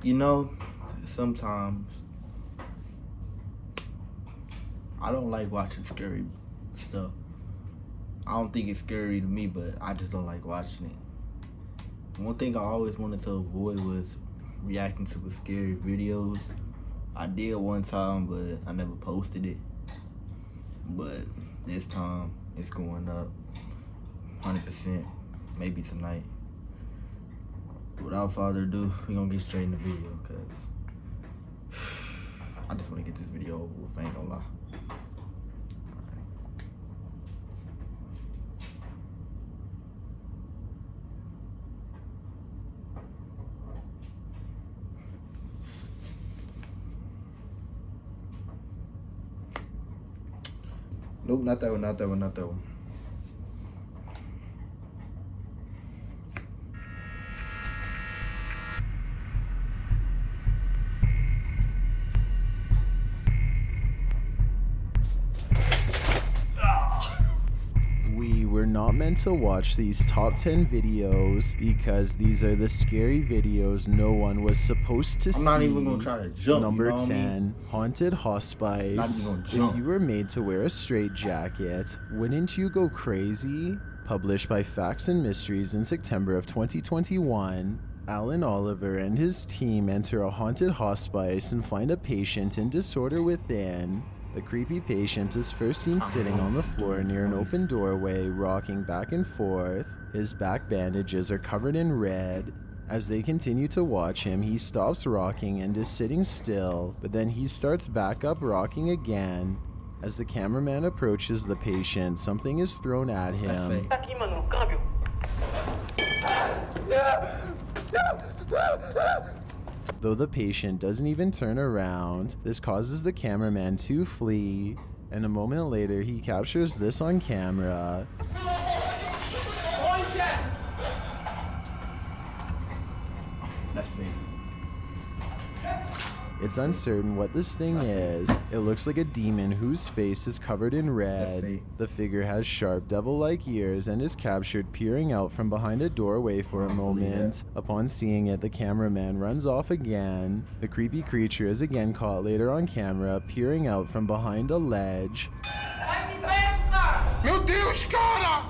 You know, sometimes I don't like watching scary stuff. I don't think it's scary to me, but I just don't like watching it. One thing I always wanted to avoid was reacting to the scary videos. I did one time, but I never posted it. But this time, it's going up 100%, maybe tonight. Without further ado, we're gonna get straight in the video, cause I just wanna get this video over with, I ain't gonna lie. Nope, not that one, not that one, not that one. We were not meant to watch these top 10 videos because these are the scary videos no one was supposed to see. I'm not even gonna try to jump. Number you know 10, Haunted Hospice. If you were made to wear a straitjacket, wouldn't you go crazy? Published by Facts and Mysteries in September of 2021, Alan Oliver and his team enter a haunted hospice and find a patient in disorder within. The creepy patient is first seen sitting on the floor near an open doorway, rocking back and forth. His back bandages are covered in red. As they continue to watch him, he stops rocking and is sitting still, but then he starts back up rocking again. As the cameraman approaches the patient, something is thrown at him. Though the patient doesn't even turn around, this causes the cameraman to flee, and a moment later he captures this on camera. That's fake. It's uncertain what this thing is. It looks like a demon whose face is covered in red. The figure has sharp devil-like ears and is captured peering out from behind a doorway for a moment. Upon seeing it, the cameraman runs off again. The creepy creature is again caught later on camera peering out from behind a ledge. Meu Deus, cara!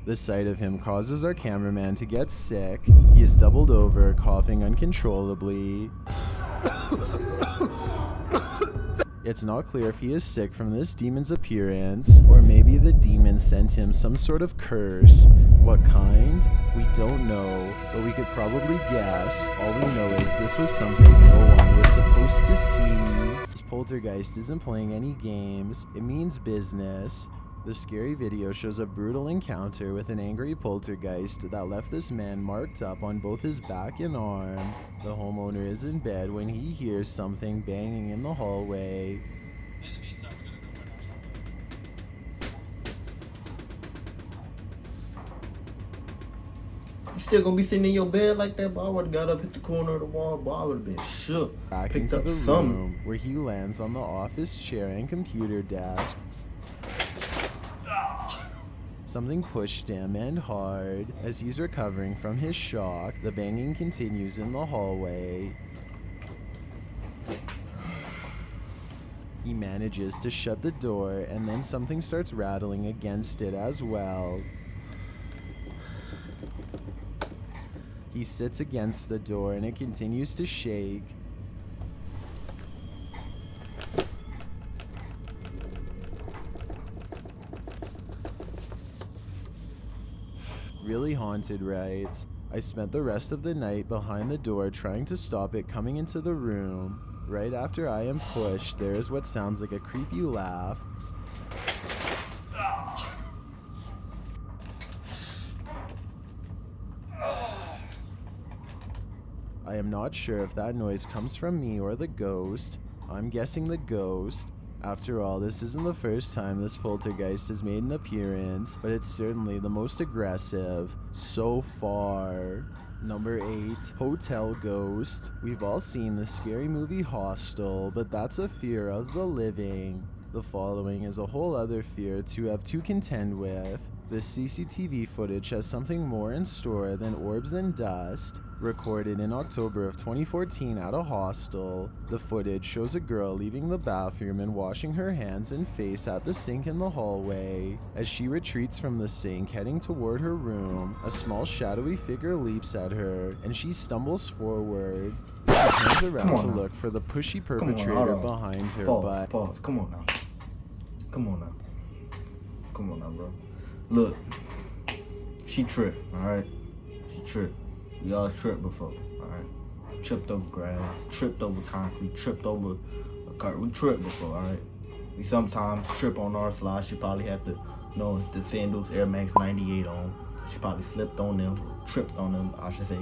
The sight of him causes our cameraman to get sick. He is doubled over, coughing uncontrollably. It's not clear if he is sick from this demon's appearance, or maybe the demon sent him some sort of curse. What kind? We don't know, but we could probably guess. All we know is this was something no one was supposed to see. This poltergeist isn't playing any games. It means business. The scary video shows a brutal encounter with an angry poltergeist that left this man marked up on both his back and arm. The homeowner is in bed when he hears something banging in the hallway. You still gonna be sitting in your bed like that? Boy, I would've got up, hit the corner of the wall, boy, I would've been shook. Back into the room where he lands on the office chair and computer desk. Something pushed him, and hard. As he's recovering from his shock, the banging continues in the hallway. He manages to shut the door, and then something starts rattling against it as well. He sits against the door, and it continues to shake. Really haunted, right? I spent the rest of the night behind the door trying to stop it coming into the room. Right after I am pushed, there is what sounds like a creepy laugh. I am not sure if that noise comes from me or the ghost. I'm guessing the ghost. After all, this isn't the first time this poltergeist has made an appearance, but it's certainly the most aggressive so far. Number 8, Hotel Ghost. We've all seen the scary movie Hostel, but that's a fear of the living. The following is a whole other fear to have to contend with. This CCTV footage has something more in store than orbs and dust. Recorded in October of 2014 at a hostel, the footage shows a girl leaving the bathroom and washing her hands and face at the sink in the hallway. As she retreats from the sink heading toward her room, a small shadowy figure leaps at her and she stumbles forward. She turns around to look for the pushy perpetrator behind her, but... Pause. Come on now, bro. Look, she tripped, alright? She tripped. We all tripped before, alright? Tripped over grass, tripped over concrete, tripped over a car. We tripped before, alright? We sometimes trip on our slides. She probably had the, the sandals, Air Max 98 on. She probably slipped on them, tripped on them, I should say.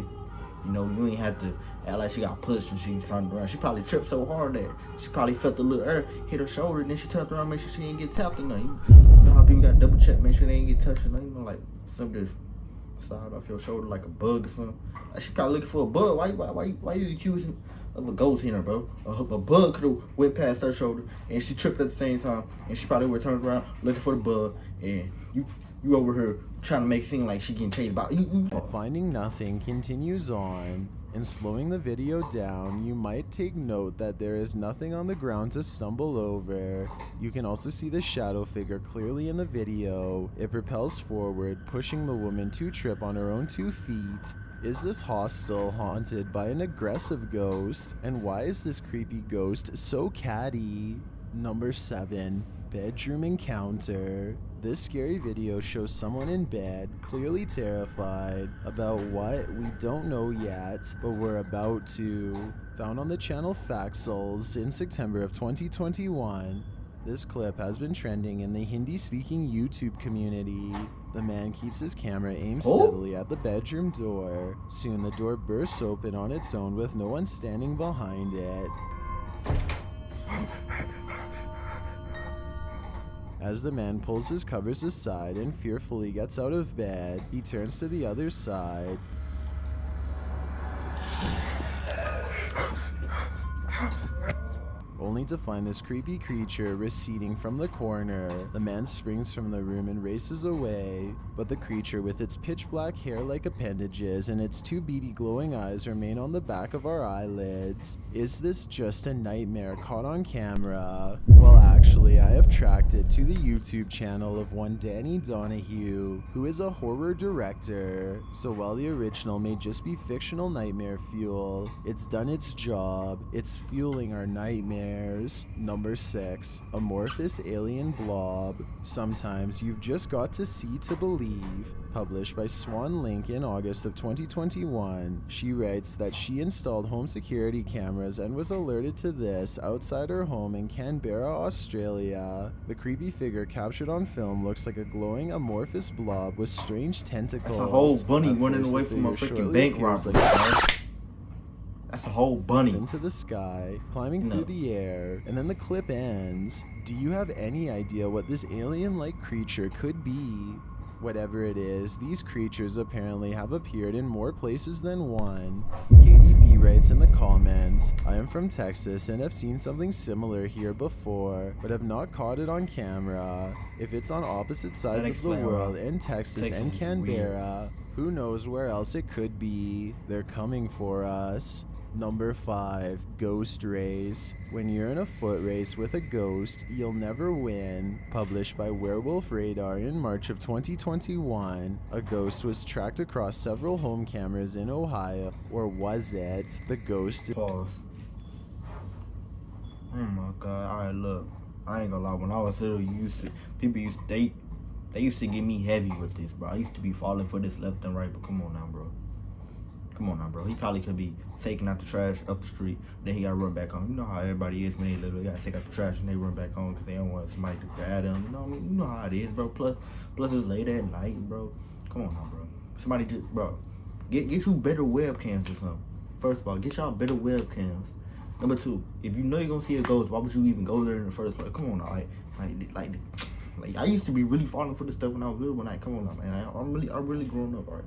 You ain't have to act like she got pushed and she turned around. She probably tripped so hard that she probably felt the little air hit her shoulder, and then she turned around, make sure she didn't get tapped or nothing. You know how people got double check, make sure they ain't get touched or nothing. Like something just slide off your shoulder like a bug or something. Like she probably looking for a bug. Why you accusing of a ghost hitting her, bro? A bug could have went past her shoulder and she tripped at the same time, and she probably would turn around looking for the bug, and you over here trying to make it seem like she getting chased by you. Finding nothing continues on, and slowing the video down, you might take note that there is nothing on the ground to stumble over. You can also see the shadow figure clearly in the video. It propels forward, pushing the woman to trip on her own 2 feet. Is this hostel haunted by an aggressive ghost? And why is this creepy ghost so catty? Number 7. Bedroom encounter. This scary video shows someone in bed, clearly terrified. About what? We don't know yet, but we're about to. Found on the channel Faxels in September of 2021. This clip has been trending in the Hindi-speaking YouTube community. The man keeps his camera aimed steadily at the bedroom door. Soon the door bursts open on its own with no one standing behind it. As the man pulls his covers aside and fearfully gets out of bed, he turns to the other side. Only to find this creepy creature receding from the corner. The man springs from the room and races away, but the creature with its pitch black hair like appendages and its 2 beady glowing eyes remain on the back of our eyelids. Is this just a nightmare caught on camera? Well, actually, I have tracked it to the YouTube channel of one Danny Donahue, who is a horror director. So while the original may just be fictional nightmare fuel, it's done its job. It's fueling our nightmares. Number 6. Amorphous alien blob. Sometimes you've just got to see to believe. Published by Swann in August of 2021. She writes that she installed home security cameras and was alerted to this outside her home in Canberra, Australia. The creepy figure captured on film looks like a glowing amorphous blob with strange tentacles. That's a whole bunny running away from a freaking bank robbery. That's a whole bunny. Into the sky, climbing through the air, and then the clip ends. Do you have any idea what this alien-like creature could be? Whatever it is, these creatures apparently have appeared in more places than one. KDB writes in the comments, I am from Texas and have seen something similar here before, but have not caught it on camera. If it's on opposite sides of the world in Texas and Canberra, who knows where else it could be? They're coming for us. Number 5. Ghost Race. When you're in a foot race with a ghost, you'll never win. Published by Werewolf Radar in March of 2021. A ghost was tracked across several home cameras in Ohio. Or was it? The ghost... Pause. Oh my god. Alright, look. I ain't gonna lie. When I was little, they used to get me heavy with this, bro. I used to be falling for this left and right, but come on now, bro. He probably could be taking out the trash up the street, then he gotta run back home. You know how everybody is when they little, they gotta take out the trash and they run back home because they don't want somebody to grab them. You know how it is, bro. Plus it's late at night, bro. Come on now, bro. Somebody just, bro, get you better webcams or something. First of all, get y'all better webcams. Number 2, if you know you're gonna see a ghost, why would you even go there in the first place? Come on now, like I used to be really falling for this stuff when I was little. Come on now, man. I'm really grown up, alright.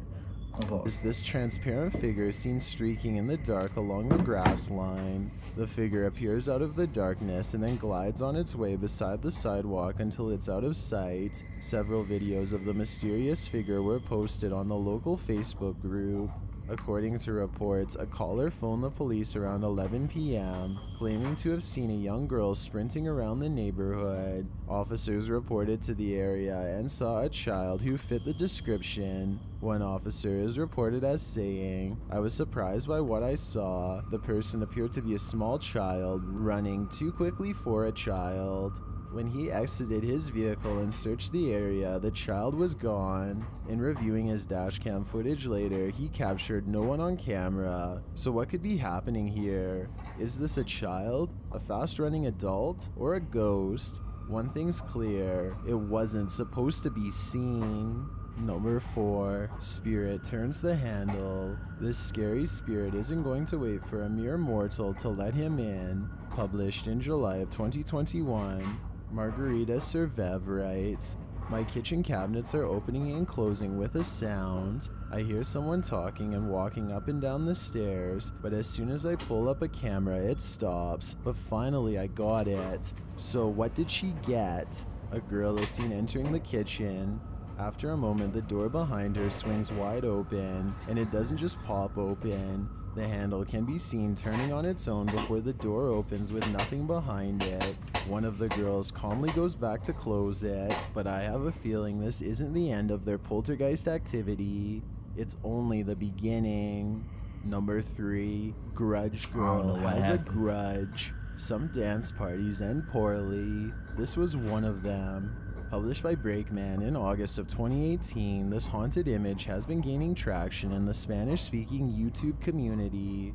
Is this transparent figure seen streaking in the dark along the grass line. The figure appears out of the darkness and then glides on its way beside the sidewalk until it's out of sight. Several videos of the mysterious figure were posted on the local Facebook group. According to reports, a caller phoned the police around 11 p.m., claiming to have seen a young girl sprinting around the neighborhood. Officers reported to the area and saw a child who fit the description. One officer is reported as saying, "I was surprised by what I saw. The person appeared to be a small child, running too quickly for a child." When he exited his vehicle and searched the area, the child was gone. In reviewing his dashcam footage later, he captured no one on camera. So what could be happening here? Is this a child, a fast-running adult, or a ghost? One thing's clear, it wasn't supposed to be seen. Number 4, Spirit turns the handle. This scary spirit isn't going to wait for a mere mortal to let him in. Published in July of 2021. Margarita Zverev writes, "My kitchen cabinets are opening and closing with a sound. I hear someone talking and walking up and down the stairs, but as soon as I pull up a camera, it stops. But finally I got it." So what did she get? A girl is seen entering the kitchen. After a moment, the door behind her swings wide open, and it doesn't just pop open. The handle can be seen turning on its own before the door opens with nothing behind it. One of the girls calmly goes back to close it, but I have a feeling this isn't the end of their poltergeist activity. It's only the beginning. Number 3, Grudge Girl has a grudge. Some dance parties end poorly. This was one of them. Published by BreakMan in August of 2018, this haunted image has been gaining traction in the Spanish-speaking YouTube community.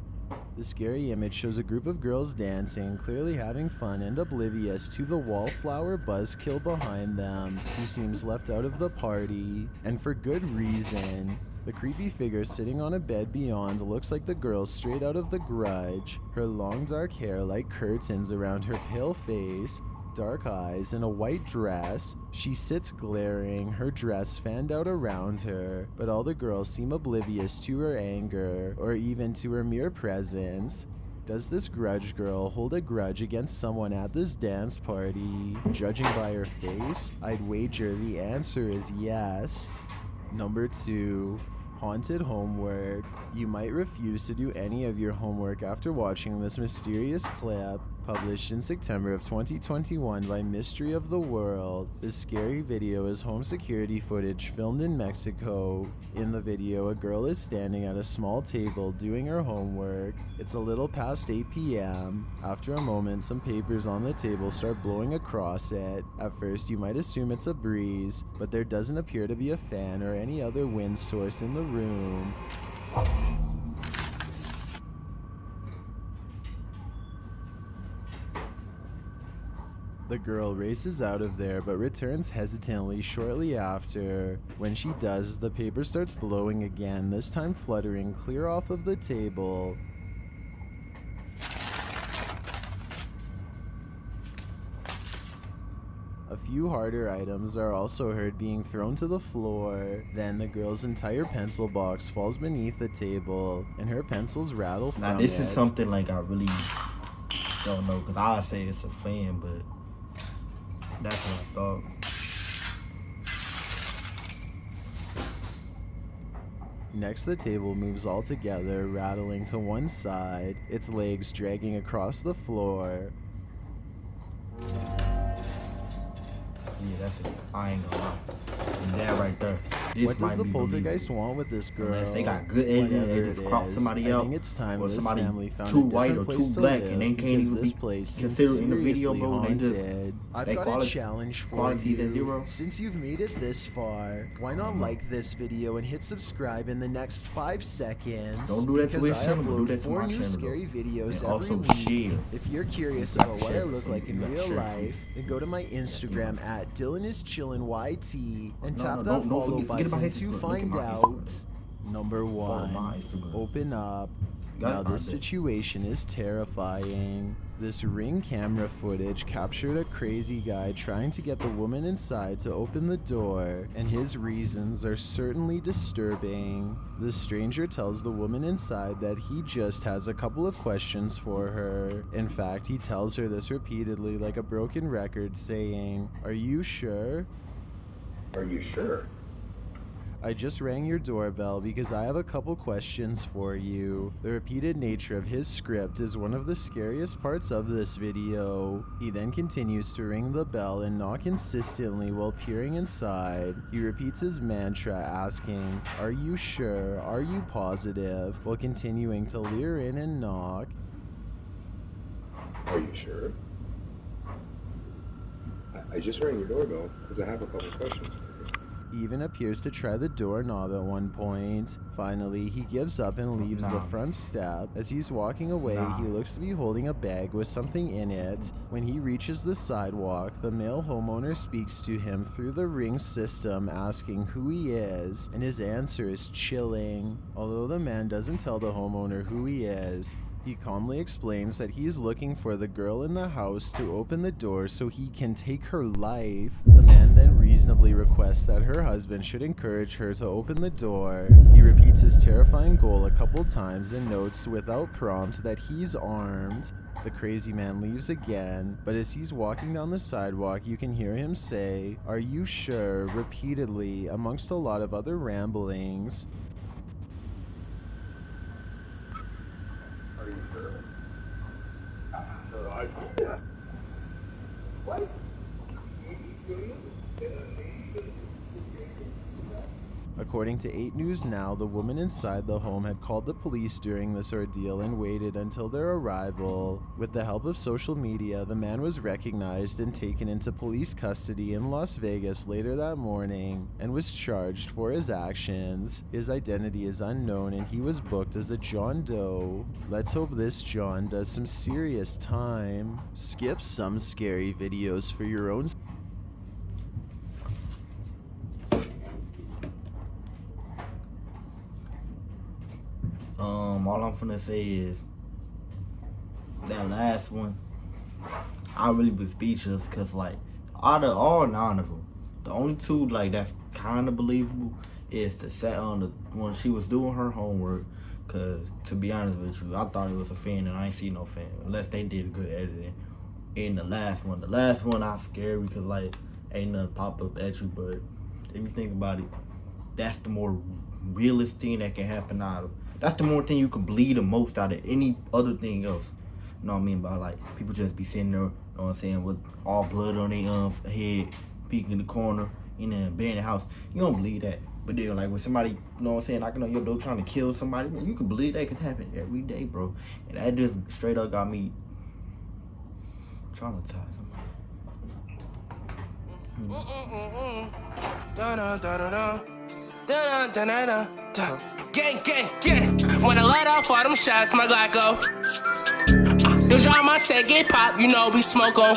The scary image shows a group of girls dancing, clearly having fun and oblivious to the wallflower buzzkill behind them, who seems left out of the party, and for good reason. The creepy figure sitting on a bed beyond looks like the girl straight out of The Grudge. Her long dark hair like curtains around her pale face, dark eyes, and a white dress. She sits glaring, her dress fanned out around her, but all the girls seem oblivious to her anger, or even to her mere presence. Does this Grudge Girl hold a grudge against someone at this dance party? Judging by her face, I'd wager the answer is yes. Number 2. Haunted homework. You might refuse to do any of your homework after watching this mysterious clip. Published in September of 2021 by Mystery of the World. This scary video is home security footage filmed in Mexico. In the video, a girl is standing at a small table doing her homework. It's a little past 8 p.m. After a moment, some papers on the table start blowing across it. At first, you might assume it's a breeze, but there doesn't appear to be a fan or any other wind source in the room. The girl races out of there but returns hesitantly shortly after. When she does, the paper starts blowing again, this time fluttering clear off of the table. A few harder items are also heard being thrown to the floor. Then the girl's entire pencil box falls beneath the table, and her pencils rattle from it. Now this is something like I really don't know, because I say it's a fan, but that's what I thought. Next, the table moves all together, rattling to one side, its legs dragging across the floor. Yeah, that's it. I ain't gonna lie. And that right there. What does the poltergeist want with this girl? Unless they got good editing, they just crop somebody out. I think it's time or this somebody family found too a white or place too to black, live, and they can't even this be place considered in the video, bro. Haunted. I've got a challenge for you. Zero. Since you've made it this far, why not like this video and hit subscribe in the next 5 seconds? Don't do that to because his I channel. Do upload that to 4 my new channel, scary though. videos And every also week. share. If you're curious You got about what I share, look so like you in got real share, life, too. then go to my Instagram at DylanIsChillinYT and tap that don't follow forget about button his to Instagram. find Look at my out. Number Follow 1. my Instagram. Open up. Got Now it, this I bet. situation is terrifying. This Ring camera footage captured a crazy guy trying to get the woman inside to open the door, and his reasons are certainly disturbing. The stranger tells the woman inside that he just has a couple of questions for her. In fact, he tells her this repeatedly like a broken record, saying, "Are you sure? Are you sure? I just rang your doorbell because I have a couple questions for you." The repeated nature of his script is one of the scariest parts of this video. He then continues to ring the bell and knock insistently while peering inside. He repeats his mantra asking, "Are you sure? Are you positive?" while continuing to leer in and knock. Are you sure? I just rang your doorbell because I have a couple questions. He even appears to try the doorknob at one point. Finally, he gives up and leaves the front step. As he's walking away, he looks to be holding a bag with something in it. When he reaches the sidewalk, the male homeowner speaks to him through the Ring system, asking who he is, and his answer is chilling. Although the man doesn't tell the homeowner who he is, he calmly explains that he is looking for the girl in the house to open the door so he can take her life. The man then reasonably requests that her husband should encourage her to open the door. He repeats his terrifying goal a couple times and notes without prompt that he's armed. The crazy man leaves again, but as he's walking down the sidewalk, you can hear him say, "Are you sure?" repeatedly, amongst a lot of other ramblings. What? According to 8 News Now, the woman inside the home had called the police during this ordeal and waited until their arrival. With the help of social media, the man was recognized and taken into police custody in Las Vegas later that morning and was charged for his actions. His identity is unknown and he was booked as a John Doe. Let's hope this John does some serious time. Skip some scary videos for your own. All I'm finna say is that last one, I really was speechless because like out of all 9 of them, the only 2 like that's kind of believable is the set on the when she was doing her homework. Cause to be honest with you, I thought it was a fan and I ain't see no fan unless they did a good editing. And the last one I scared because like ain't nothing pop up at you, but if you think about it, that's the more realest thing that can happen out of. That's the more thing you can bleed the most out of any other thing else. You know what I mean? By like people just be sitting there, you know what I'm saying, with all blood on their head, peeking in the corner, in an abandoned house. You don't believe that. But then like when somebody, you know what I'm saying, knocking on your door trying to kill somebody, man, you can believe that could happen every day, bro. And that just straight up got me traumatized. Gang, gang, gang. When I let off all them shots, my Glock go. The drama said get pop, you know we smoke on.